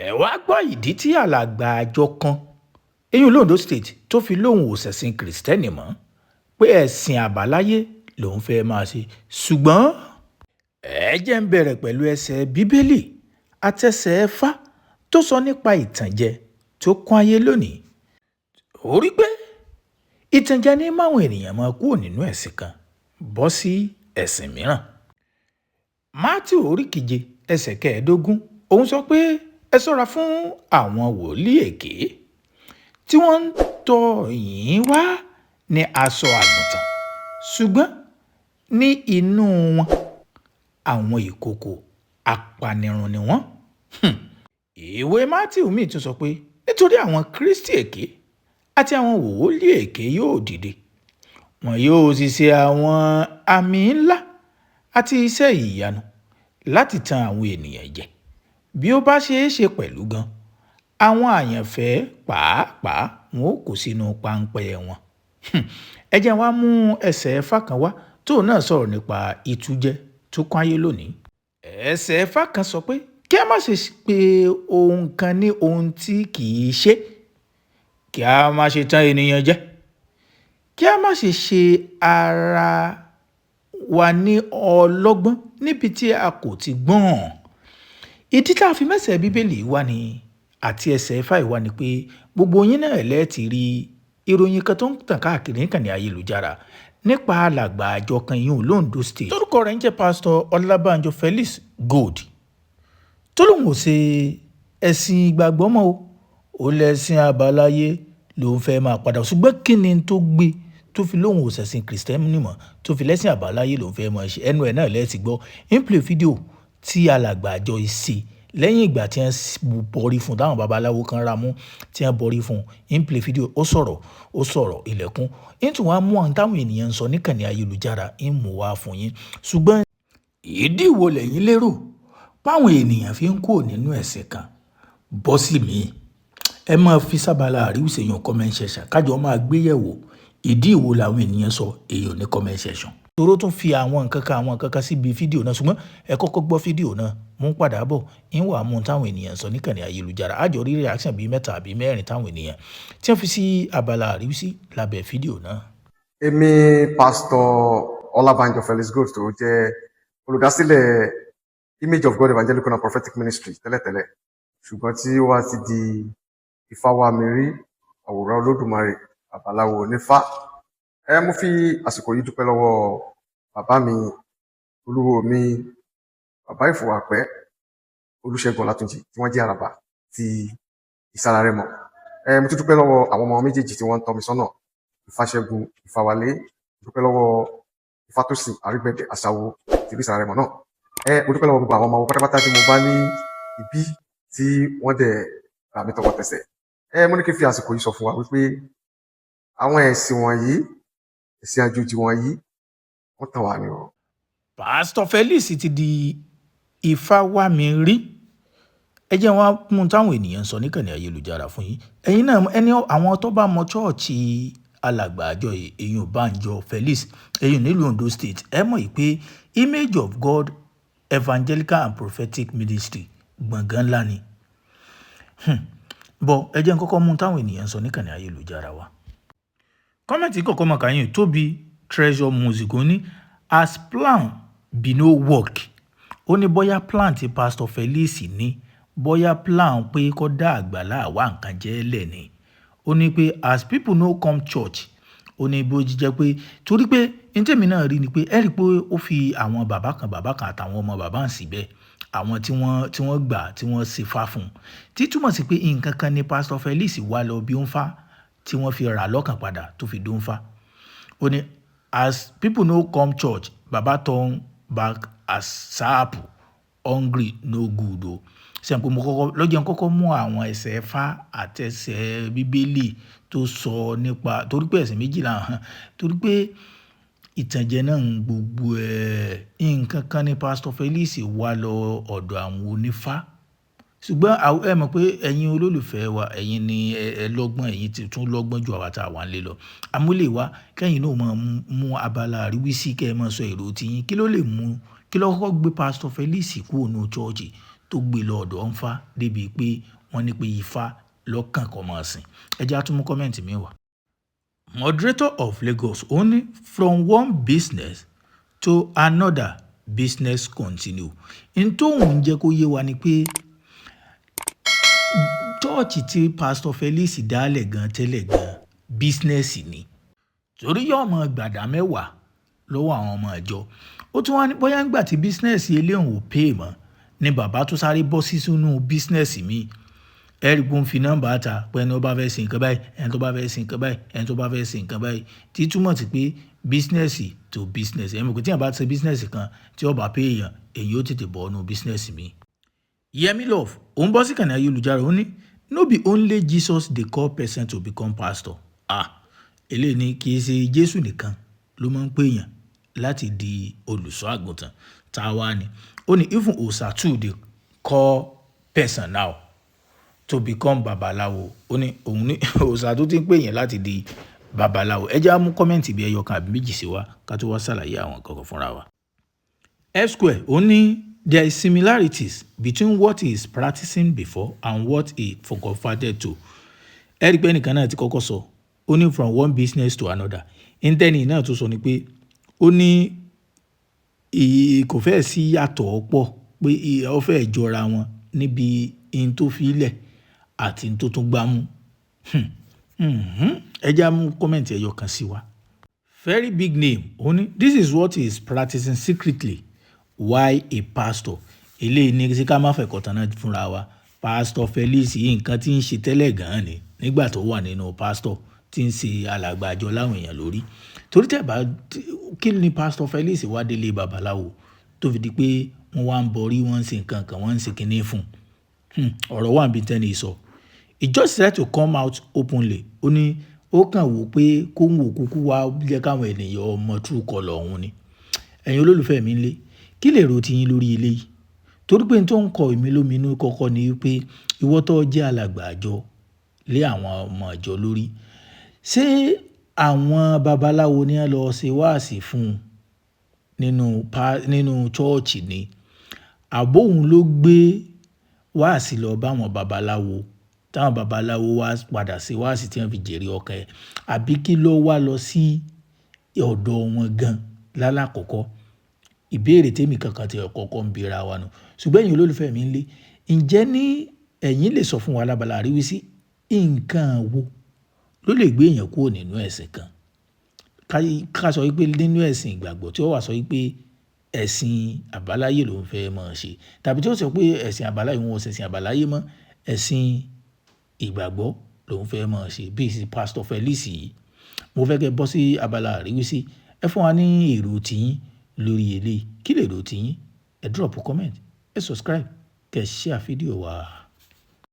ẹ wá gbọ́ ìdí tí alàgbà àjọ kan eyín londo state tó fi lóun ò ṣẹ̀sìn kìrìsìtẹ́nì mọ́ pé ẹ̀sìn àbáláyé lòun fẹ́ máa ṣe ṣùgbọ́n ẹ jẹ́ ń bẹ̀rẹ̀ pẹ̀lú ẹsẹ̀ bíbélì àtẹsẹ̀ ẹ̀fà tó sọ nípa ìtànjẹ tó kún ayé lónìí. Ó rí pé ìtànjẹ ní máwọn ènìyàn máa kúrò nínú ẹ̀sìn kan bọ́ sí ẹ̀sìn mìíràn. Mátíù orí 7 ẹsẹ̀ 15 òun sọ pé ẹ ṣọ́ra fún àwọn wòlíì èké tí wọ́n ń tọ̀ yín wá ní aṣọ àgùntàn ṣùgbọ́n ní inú wọn àwọn ìkòkò apanirun ni wọ́n. Ìwé Mátíù míì tún sọ pé nítorí àwọn Kristi èké àti àwọn wòlíì èké yóò dìde wọn yóò sì ṣe àwọn àmì ńlá àti iṣẹ́ ìyanu láti tan àwọn ènìyàn jẹ. Bí ó bá ṣeé ṣe pẹ̀lú gan àwọn àyànfẹ́ pàápàá wọn ò kó sínú páńpẹ́ wọn. Ẹ jẹ́ wá mú ẹsẹ̀ ẹ̀fà kan wá tóun náà sọ̀rọ̀ nípa ìtújẹ tó kún ayé lónìí. Ẹsẹ̀ ẹ̀fà kan sọ pé kí a má ṣe pe ohun kan ní ohun tí kì í ṣe, kí a má ṣe tàn ènìyàn jẹ, kí a má ṣe ṣe ara wa ní ọlọ́gbọ́n níbi tí a kò ti gbọ́n. Ìdí tá a fi mẹ́sẹ̀ bíbélì wá ni àti ẹsẹ̀ ẹ̀fà ìwá ni pé gbogbo yín náà lẹ́ẹ̀tì rí ìròyìn kan tó ń tàn káàkiri níkànnì ayélujára nípa alàgbà àjọ kan yìí londo state tórúkọ rẹ̀ ń jẹ́ pásítọ̀ Ọlábánjọ Felix Gold tó lóun ò ṣe ẹ̀sìn ìgbàgbọ́ mọ́ ó lẹ́sìn àbáláyé lòun fẹ́ máa padà ṣùgbọ́n kí ni tó gbé tó fi lóun ò ṣẹ̀sìn kìrìsìtẹ́nì mọ́ tó fi lẹ́sìn àbáláyé lòun fẹ́ máa ṣe ẹnu ẹ̀ náà lẹ́ẹ̀tì gbọ́ ń play fídíò tí alàgbà àjọ ìṣe lẹ́yìn ìgbà tí wọ́n bọrí fún táwọn babaláwo kan ra mú tí wọ́n bọrí fún ń play fídíò ó sọ̀rọ̀ ilẹ̀kùn ń tún wá mú àwọn táwọn ènìyàn ń sọ níkànnì ayélujára ń mú wá fún yín ṣùgbọ́n ìdí wo lẹ́yìn lérò páwọn ènìyàn fi ń kúrò nínú ẹ̀sìn kan bọ́ sí mi. Ẹ máa fi sábàlá àríwísẹ̀ yan comment section kájọ máa gbéyẹ̀wò ìdí ìwo làwọn ènìyàn sọ èèyàn ní comment section. Toro tún fi àwọn nǹkan kan síbi fídíò náà ṣùgbọ́n ẹ kọ́kọ́ gbọ́ fídíò náà mú padà bọ̀ ń wà mú táwọn ènìyàn sọ níkànnì ayélujára àjọ rí reaction bíi 3 àbí 4 táwọn ènìyàn tí wọ́n fi sí abala àríwísí lábẹ́ fídíò náà. Èmi pásítọ̀ Ọlábánjọ Felix Gold tó jẹ́ olùdásílẹ̀ Image of God Evangelical and Prophetic Ministry tẹ́lẹ̀tẹ́lẹ̀ ṣùgbọ́n tí ó wá ti di Ìfáwámirí àwòrán Olódùmarè babaláwo onífá. Mo fi àsìkò yìí dúpẹ́ lọ́wọ́ bàbá mi olúwo mi bàbá Ìfòwàpẹ́ Olúṣẹ́gun Ọlátúnjí tí wọ́n jẹ́ àràbà ti Ìsárarẹ́mọ. Mo tún dúpẹ́ lọ́wọ́ àwọn ọmọ méjèèjì tí wọ́n ń tọ́ mi sọ́nà Ìfáṣẹ́gun Ìfáwálé. Dúpẹ́ lọ́wọ́ Ìfátòsìn Àrígbẹ̀dẹ̀ Àṣàwò ti Ìsárarẹ́mọ náà. Mo dúpẹ́ lọ́wọ́ gbogbo àwọn ọmọ pátápátá tí mo bá ní ibi tí wọ́n dẹ̀ rà mí tọwọ́ tẹsẹ̀. Mo ní kí n fi àsìkò yìí sọ fún wa wípé àwọn ẹ̀sìn wọ̀nyí ẹ̀sìn àjòjì wọ̀nyí wọ́n tàn wá ní o. Pásítọ̀ Felix ti di Ìfáwámirí. Ẹ jẹ́ wá mú táwọn ènìyàn sọ níkànnì ayélujára fún yín. Ẹ̀yin náà ẹni àwọn tó bá mọ chọ́ọ̀chì alàgbà àjọ èèyàn Bánjọ Felix èèyàn nílùú Ondo State ẹ mọ̀ pé Image of God Evangelical and Prophetic Ministry gbọ̀ngàn ńlá ni. Bọ̀ ẹ jẹ́ kọ́kọ́ mú táwọn ènìyàn sọ níkànnì ayélujára wa. Kọ́mẹ̀ntì kọ̀ọ̀kan mọ̀ kàyìn Tóbi Treasure Music ó ní as plan be no work. Ó ní bóyá plan tí Pastor Felix ní bóyá plan pé kó dá àgbàlá àwa nǹkan jẹ́ lẹ̀ ni. Ó ní pé as people no come church ó ní bó jíjẹ́ pé torí pé ní tèmi náà rí ni pé ẹ rí pé ó fi àwọn bàbá kan àtàwọn ọmọ bàbá ń síbẹ̀ àwọn tí wọ́n gbà tí wọ́n ṣe fá fún un tí túmọ̀ sí pé nǹkan kan ní Pastor Felix wá lọ bí ó ń fá tí wọ́n fi rà lọ́kàn padà tó fi dó ń fá. Ó ní as people no come church baba turn back as sharp hungry no good o. Ṣé n pé mo kọ́kọ́ lọ́jọ́ kọ́kọ́ mú àwọn ẹsẹ̀ ẹ̀fà àtẹsẹ̀ bíbélì tó sọ nípa torí pé ẹ̀sìn méjìlá hàn torí pé ìtànjẹ náà ń gbogbo nǹkan kan ní Pastor Felix wá lọ ọ̀dọ̀ àwọn onífá ṣùgbọ́n ẹ mọ̀ pé ẹ̀yin olólùfẹ́ wa ẹ̀yin ni ẹ lọ́gbọ́n ẹ̀yin ti tún lọ́gbọ́n ju àwa tá a wà nílé lọ àmúlẹ̀ wa kẹ́yìn náà máa mú abala àríwísí kẹ́ ẹ máa sọ èrò tiyín kí ló lè mú kí ló kọ́kọ́ gbé Pastor Felix kúrò ní chọ́ọ̀chì tó gbé lọ ọ̀dọ̀ Ifá débi pé wọ́n ní pé Ifá lọ́kàn kọ́ máa sìn. Ẹ jẹ́ á tún mú kọ́mẹ̀ntì mi wá. Moderator of Lagos only from one business to another business continue. In tóun jẹ́ kó yé wa ni pé chọ́ọ̀chì tí Pastor Felix dálẹ̀ gan tẹ́lẹ̀ gan bísínẹ́sì ni. Torí yóò mọ gbàdá mẹ́wàá lọ́wọ́ àwọn ọmọ ìjọ. Ó tún wá ní bóyá ńgbà tí bísínẹ́sì eléhùn ò pè mọ́ ni bàbá tó sáré bọ́ sí sínú bísínẹ́sì mi. Ẹ̀rí pé ó ń fi nọ́mbà ta pé ẹni tó bá fẹ́ sin nǹkan báyìí, ẹni tó bá fẹ́ sin nǹkan báyìí, ẹni tó bá fẹ́ sin nǹkan báyìí. Tí túmọ̀ sí pé bísínẹ́sì to bísínẹ́sì. Ẹ̀mí kò tí yàn bá ṣe bísínẹ́sì kan tí ó bá pè èèyàn, èyí ó tètè bọ́ ọ́nú bísínẹ́sì mi. Yẹmí Love, òun bọ́ sí kànáà ayélujára, ó ní no be only Jesus dey call person to become pastor. Eléyìí ni kì í ṣe Jésù nìkan ló máa ń pè èèyàn láti di olùṣọ́ àgùntàn tá a wá ni. Ó ní even Òòṣà too dey call person now to become babaláwo. Ó ní òun ní Òòṣà tó ti ń pè èèyàn láti di babaláwo. Ẹ jẹ́ á mú kọ́mẹ̀ntì bí ẹyọ kan àbí méjì sí wa ká tó wá ṣàlàyé àwọn kankan fúnra wa. F-Square, ó ní there is similarities between what he is practicing before and what he converted to. Ẹ rí pé ẹnìkan náà ti kọ́kọ́ sọ, ó ní from one business to another. Intẹ́ni náà tó sọ ni pé ó ní kò fẹ́ sí yàtọ̀ pọ̀ pé ó fẹ́ jọra wọn níbi in tó fi lẹ̀ àti in tó tún gbámú. Ẹ jẹ́ á mú kọ́mẹ̀ntì ẹyọ kan sí wa. Very big name, ó ní this is what he is practicing secretly. Why a pastor? Eléyìí ní sí ká má fẹ́ kọ̀tàn náà fúnra wa. Pastor Felix yìí nǹkan tí ń ṣe tẹ́lẹ̀ gan-an ni nígbà tó wà nínú pastor tí ń ṣe alàgbà àjọ láwọn èèyàn lórí. Torí tẹ̀ bá kí ni Pastor Felix wá délé babaláwo tó fi di pé wọ́n wá ń borí, wọ́n ń ṣe nǹkan kan, wọ́n ń ṣe kinní fún. Ọ̀rọ̀ wà níbi tẹ́ni sọ. He just decided to come out openly. Ó ní ó kàn wò pé kó ń wò kúkú wá jẹ́ káwọn ènìyàn ọmọ true colour ọ̀hún ni. Ẹ̀yin olólùfẹ́ mi ń lé, kí lè rò tiyín lórí eléyìí? Torí pé n tó ń kọ èmi lóminú kọ́kọ́ ni wípé ìwọ tó jẹ́ alàgbà àjọ lé àwọn ọmọ ìjọ lórí. Ṣé àwọn babaláwo ní lọ ṣe wáàsí fún nínú chọ́ọ̀chì ni? Àbóhun ló gbé wáàsí lọ bá àwọn babaláwo táwọn babaláwo wá padà ṣe wáàsí tí wọ́n fi jèrè ọkàn ẹ̀? Àbí kí ló wá lọ sí ọ̀dọ̀ wọn gan lálàkọ́kọ́? Ìbéèrè tèmi kankan tí ọ̀kọ̀ọ̀kan ń bèèrè wa nù. Ṣùgbọ́n ẹ̀yin olólùfẹ́ mi ń lé, ǹjẹ́ ní ẹ̀yin lè sọ fún wa lábala àríwísí nǹkan wo ló lè gbé èèyàn kúrò nínú ẹ̀sìn kan? Ká sọ wípé nínú ẹ̀sìn ìgbàgbọ́ tí ó wà sọ wípé ẹ̀sìn àbáláyé ló ń fẹ́ máa ṣe, tàbí tí ó sọ pé ẹ̀sìn àbáláyé wọn ò ṣẹ̀sìn àbáláyé mọ́, ẹ̀sìn ìgbàgbọ́ ló ń fẹ́ máa ṣe bí i Pastor Felix yìí. Mo fẹ́ kẹ́ bọ́ sí abala àríwísí, ẹ fún wa ní èrò tiyín lórí eléyìí. Kí lè rò tiyín? Ẹ drop comment, ẹ subscribe, kẹ́ share fídíò wa.